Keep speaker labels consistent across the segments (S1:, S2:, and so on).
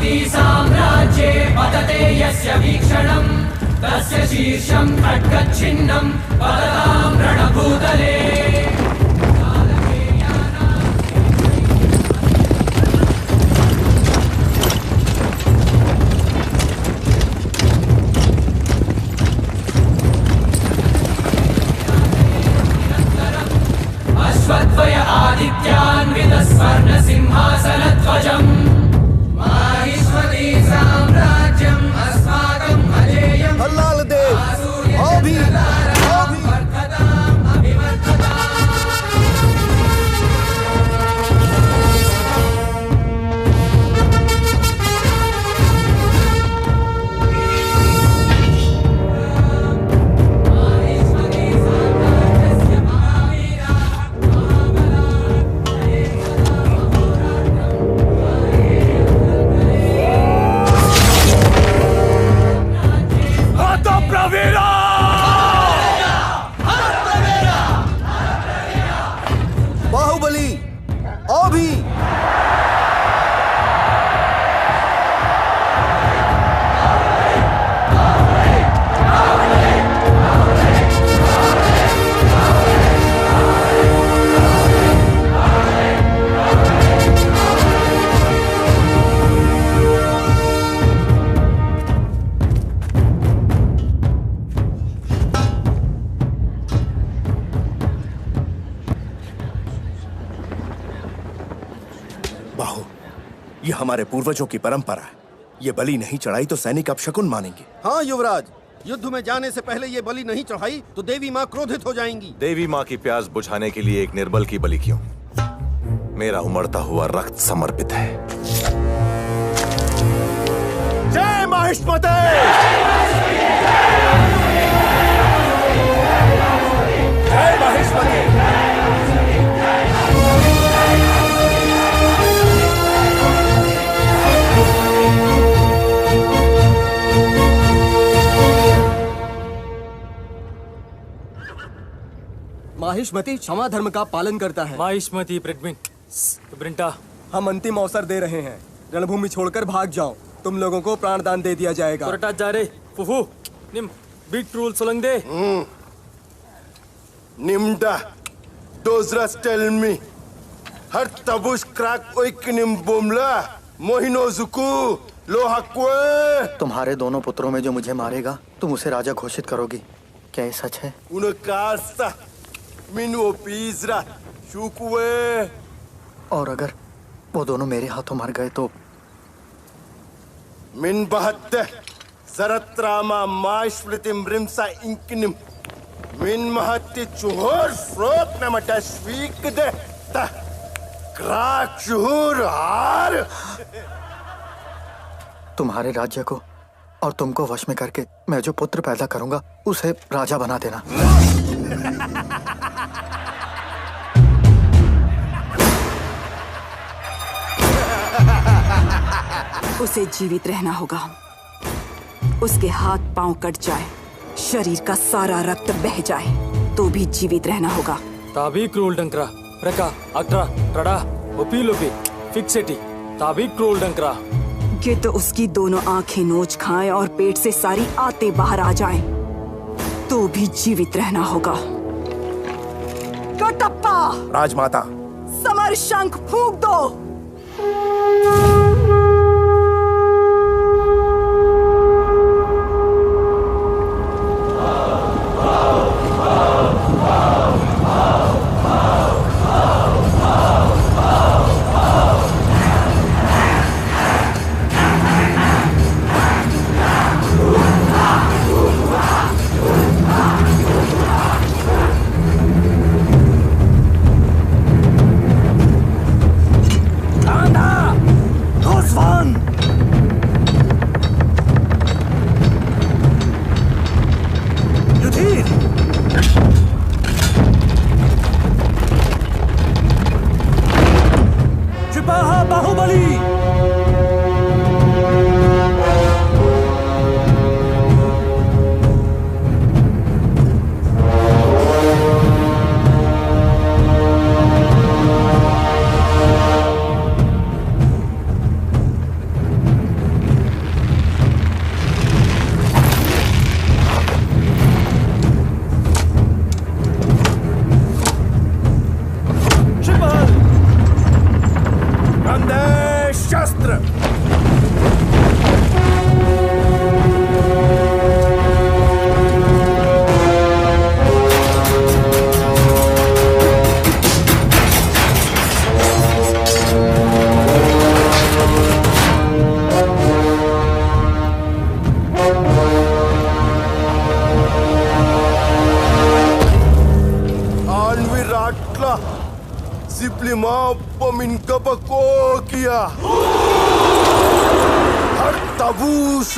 S1: माहिष्मती साम्राज्ये पतते यस्य वीक्षणम् तस्य शीर्षं खड्गच्छिन्नं पततां रणभूतले। अश्वत्थवय आदित्यान्वितस्वर्ण सिंहासनध्वजम् माहिष्मती साम्राज्यम् अस्माकम् अजेयम्।
S2: हल्लाल दे अभी बाहुबली अभी बाहु, ये हमारे पूर्वजों की परंपरा है। ये बलि नहीं चढ़ाई तो सैनिक अपशकुन मानेंगे।
S3: हाँ युवराज, युद्ध में जाने से पहले ये बलि नहीं चढ़ाई तो देवी माँ क्रोधित हो जाएंगी।
S4: देवी माँ की प्यास बुझाने के लिए एक निर्बल की बलि क्यों? मेरा उमड़ता हुआ रक्त समर्पित है।
S2: जय माहिष्मती! जय माहिष्मती!
S5: माहिष्मती क्षमा धर्म का पालन करता है।
S6: माहिष्मती प्रिंटा,
S5: हम अंतिम अवसर दे रहे हैं। रणभूमि छोड़कर भाग जाओ, तुम लोगों को प्राणदान दे दिया जाएगा।
S6: जा रे फुफू निम बीट रूल सोलंग दे।
S2: निम्डा दोजरस टेल मी हर तबुश क्राक ओइक निम बोमला मोहिनो जुकू लोहाक्वे।
S7: तुम्हारे दोनों पुत्रों में जो मुझे मारेगा तुम उसे राजा घोषित करोगी, क्या ये सच है?
S2: उनकास्ता मिनो पीजरा शुकुए।
S7: और अगर वो दोनों मेरे हाथों मर गए तो?
S2: मिन बहत्ते जरत्रामा माइश्वृतिम रिमसा इंकिनिम मिन महत्ति चुहोर फ्रोत नमटा स्वीक दे ता क्राक चुहोर हार।
S7: तुम्हारे राज्य को और तुमको वश में करके मैं जो पुत्र पैदा करूंगा उसे राजा बना देना।
S8: उसे जीवित रहना होगा। उसके हाथ पांव कट जाए, शरीर का सारा रक्त बह जाए तो भी जीवित रहना होगा।
S6: ताबी क्रूल डंकरा रका अक्रा टड़ा ओपी लोपी फिक्सेटी ताबी क्रूल डंकरा।
S8: गिद्ध उसकी दोनों आंखें नोच खाएं और पेट से सारी आते बाहर आ जाएं तो भी जीवित रहना होगा। कटप्पा
S2: राजमाता,
S8: समर शंख फूंक दो।
S2: शस्त्र। Pominkapakokia Hartavus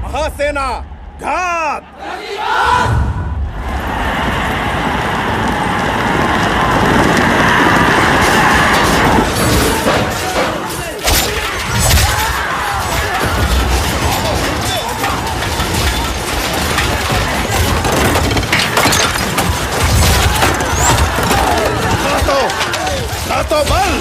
S3: महासेना घात तो बल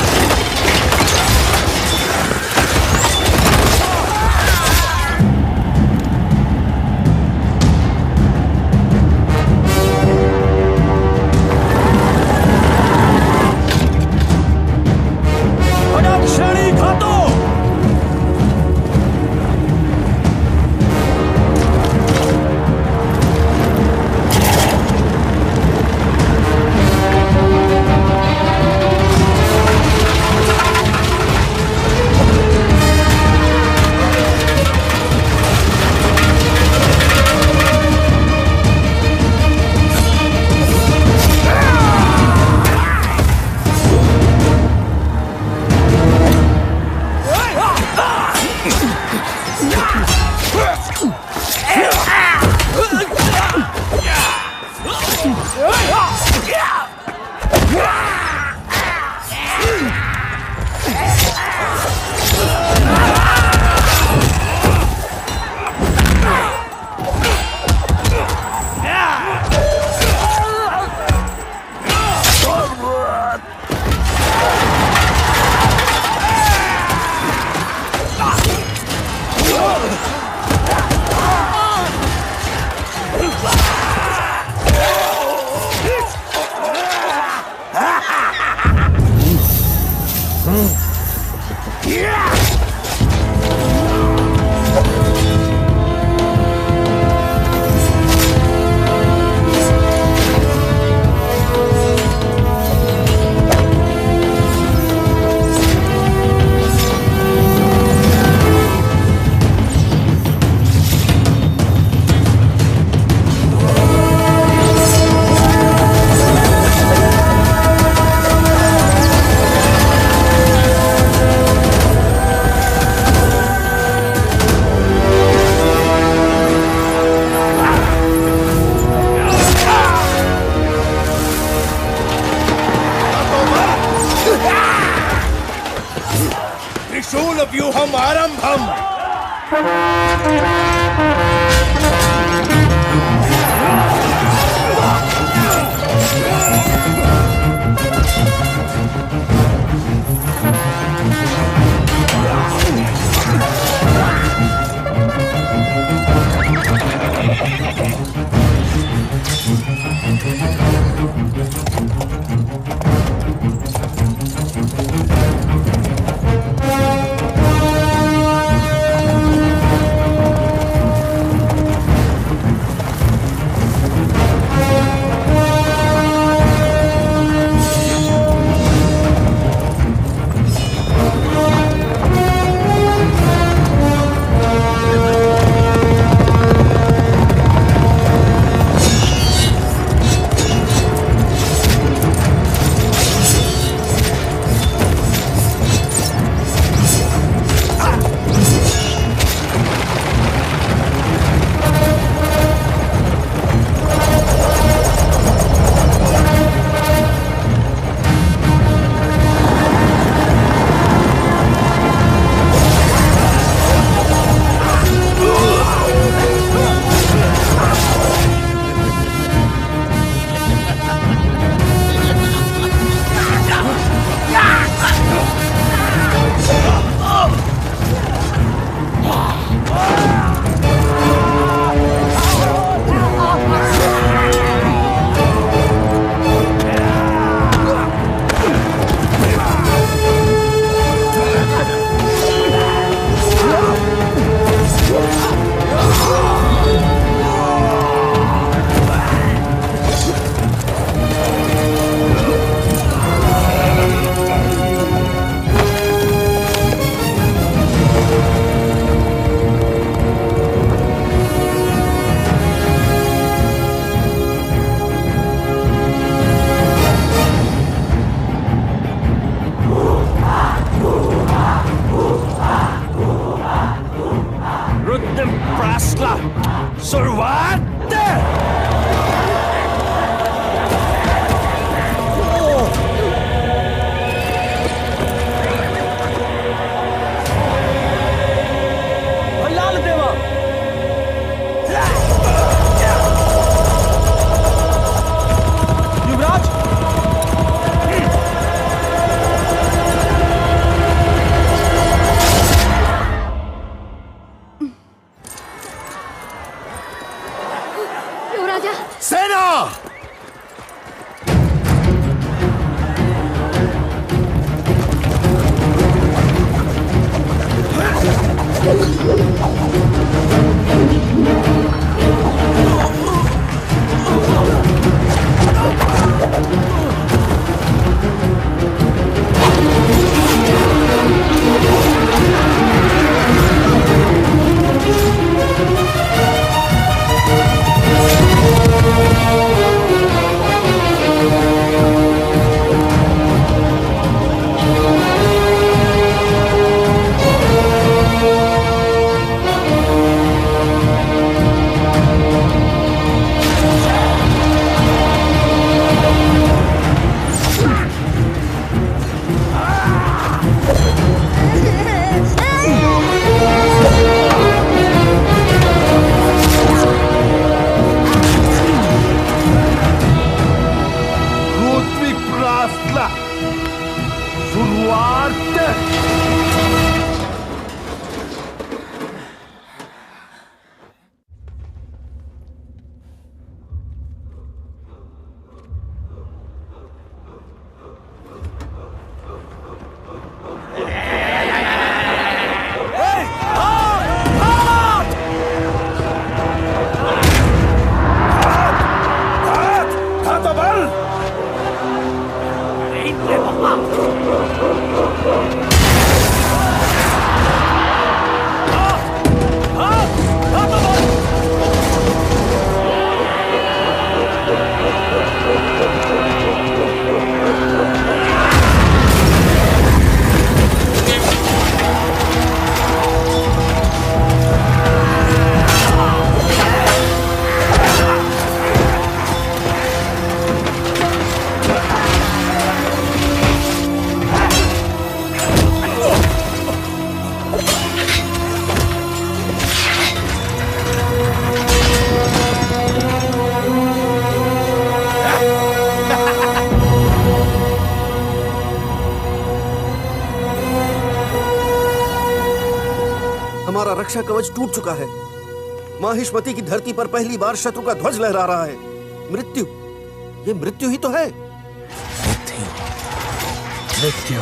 S3: हमारा रक्षा कवच टूट चुका है। माहिष्मति की धरती पर पहली बार शत्रु का ध्वज लहरा रहा है। मृत्यु, ये मृत्यु ही तो है।
S2: मृत्यु।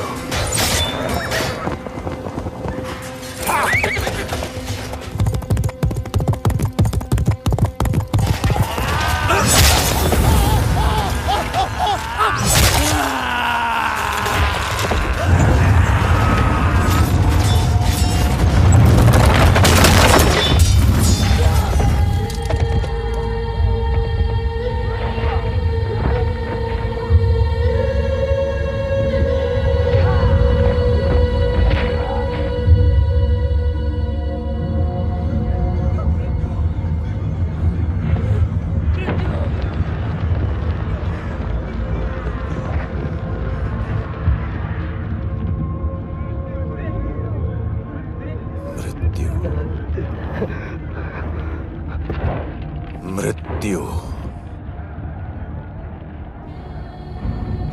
S2: मृत्यु।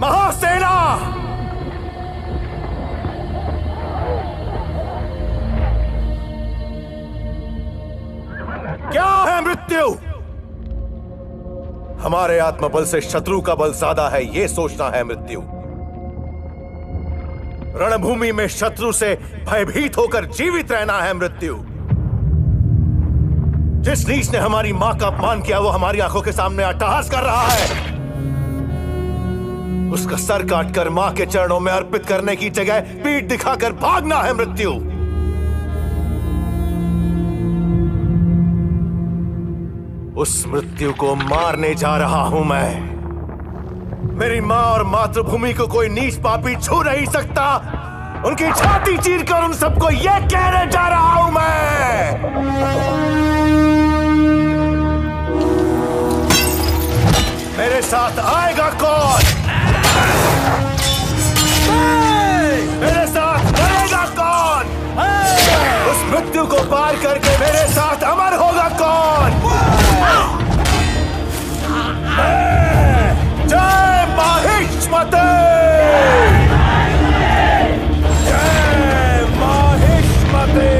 S2: महासेना! क्या है मृत्यु? हमारे आत्मबल से शत्रु का बल ज्यादा है, यह सोचना है मृत्यु। रणभूमि में शत्रु से भयभीत होकर जीवित रहना है मृत्यु। जिस नीच ने हमारी मां का अपमान किया वो हमारी आंखों के सामने अट्टहास कर रहा है। उसका सर काटकर मां के चरणों में अर्पित करने की जगह पीठ दिखाकर भागना है मृत्यु। उस मृत्यु को मारने जा रहा हूं मैं। मेरी मां और मातृभूमि को कोई नीच पापी छू नहीं सकता। उनकी छाती चीरकर उन सबको यह कहने जा रहा हूं मैं। साथ आएगा कौन? मेरे साथ मरेगा कौन? उस मृत्यु को पार करके मेरे साथ अमर होगा कौन? जय माहिष्मती! जय माहिष्मती!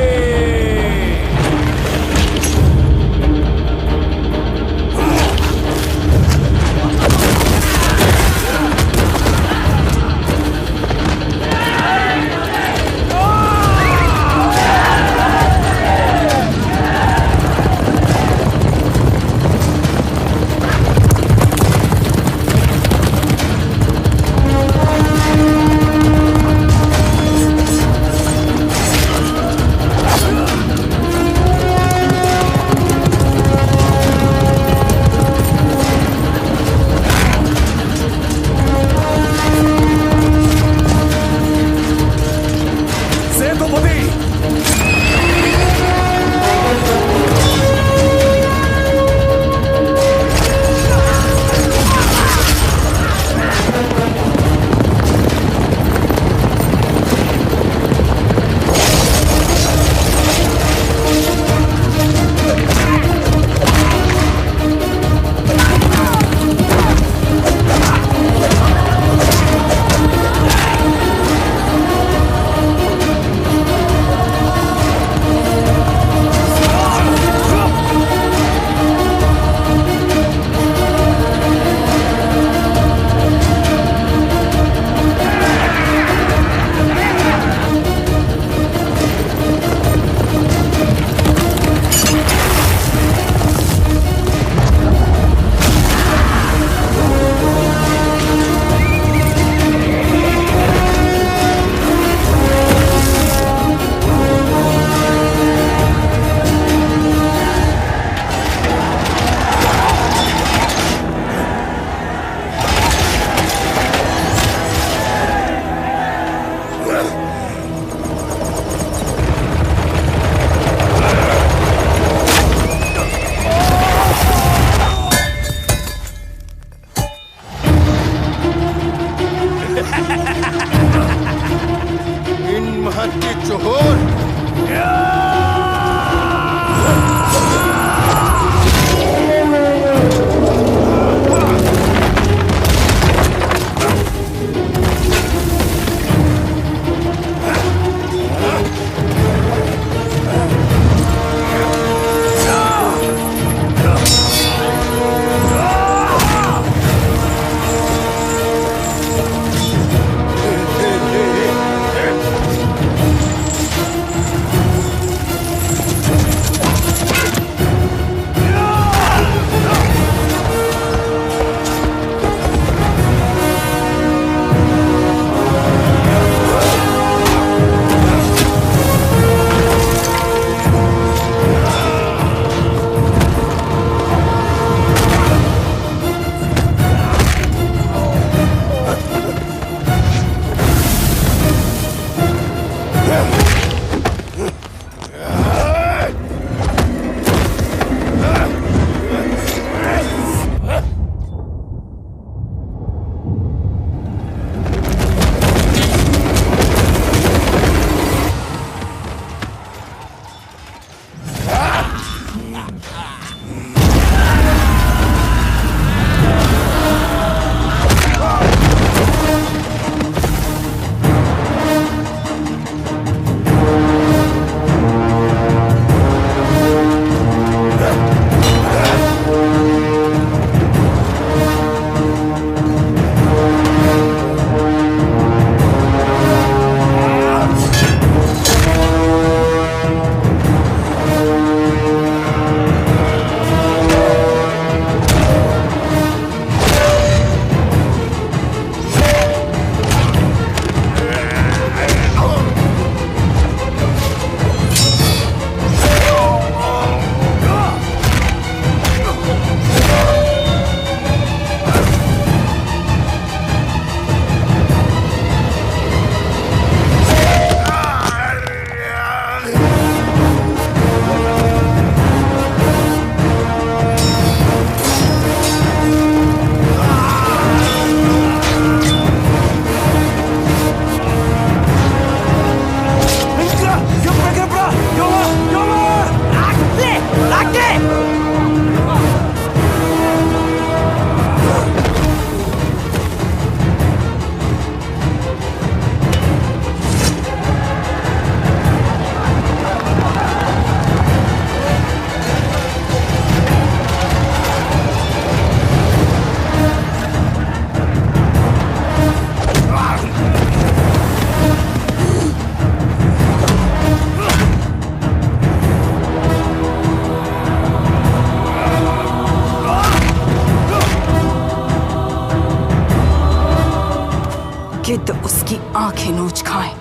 S8: आंखें नोच खाएं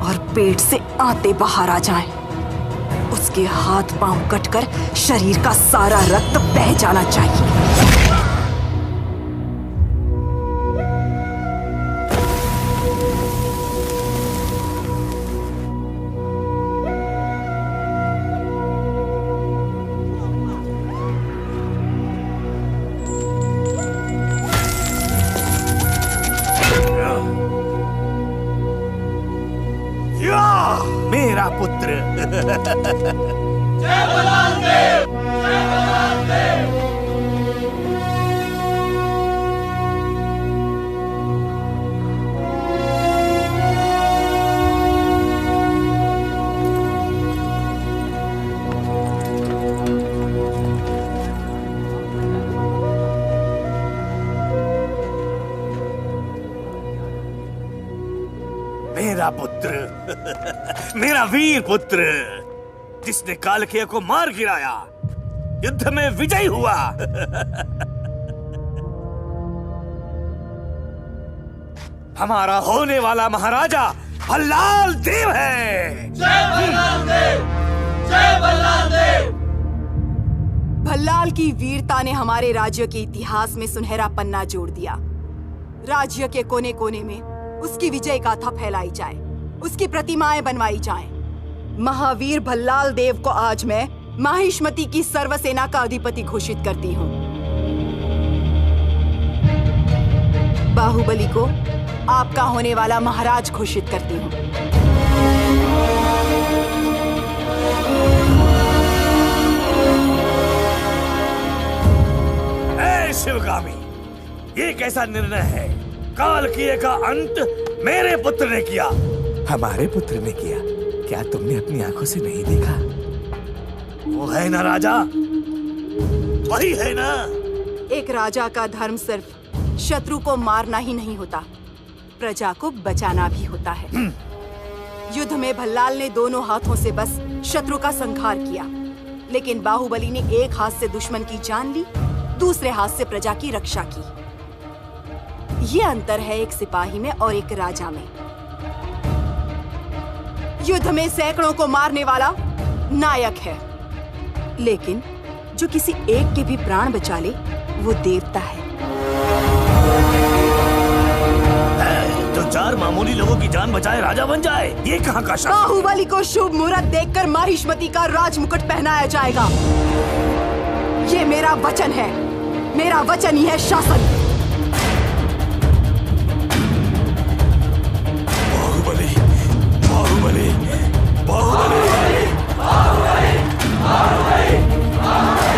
S8: और पेट से आते बाहर आ जाएं। उसके हाथ पांव कटकर शरीर का सारा रक्त बह जाना चाहिए।
S2: मेरा पुत्र।
S1: जय बलराम देव, जय बलराम देव।
S2: मेरा पुत्र, मेरा वीर पुत्र, जिसने कालकेय को मार गिराया, युद्ध में विजयी हुआ। हमारा होने वाला महाराजा भल्लाल देव है।
S1: जय बलराम देव, जय बलराम देव।
S8: भल्लाल की वीरता ने हमारे राज्य के इतिहास में सुनहरा पन्ना जोड़ दिया। राज्य के कोने कोने में उसकी विजय गाथा फैलाई जाए, उसकी प्रतिमाएं बनवाई जाएं। महावीर भल्लाल देव को आज मैं माहिष्मती की सर्वसेना का अधिपति घोषित करती हूँ। बाहुबली को आपका होने वाला महाराज घोषित करती हूँ।
S2: ऐ शिवगामी, ये कैसा निर्णय है? कालकेय का अंत मेरे पुत्र ने किया।
S9: हमारे पुत्र ने किया? क्या तुमने अपनी आंखों से नहीं देखा?
S2: वो है ना राजा, वही है ना।
S8: एक राजा का धर्म सिर्फ शत्रु को मारना ही नहीं होता, प्रजा को बचाना भी होता है। युद्ध में भल्लाल ने दोनों हाथों से बस शत्रु का संहार किया, लेकिन बाहुबली ने एक हाथ से दुश्मन की जान ली, दूसरे हाथ से प्रजा की रक्षा की। ये अंतर है एक सिपाही में और एक राजा में। युद्ध में सैकड़ों को मारने वाला नायक है, लेकिन जो किसी एक के भी प्राण बचा ले वो देवता है।
S2: जो चार मामूली लोगों की जान बचाए राजा बन जाए, ये कहाँ का शासन?
S8: बाहुबली को शुभ मुहूर्त देखकर माहिष्मती का राजमुकुट पहनाया जाएगा। ये मेरा वचन है, मेरा वचन ही है शासन।
S2: बाहुबली, बाहुबली, बाहुबली, बाहुबली, बाहुबली, बाहुबली।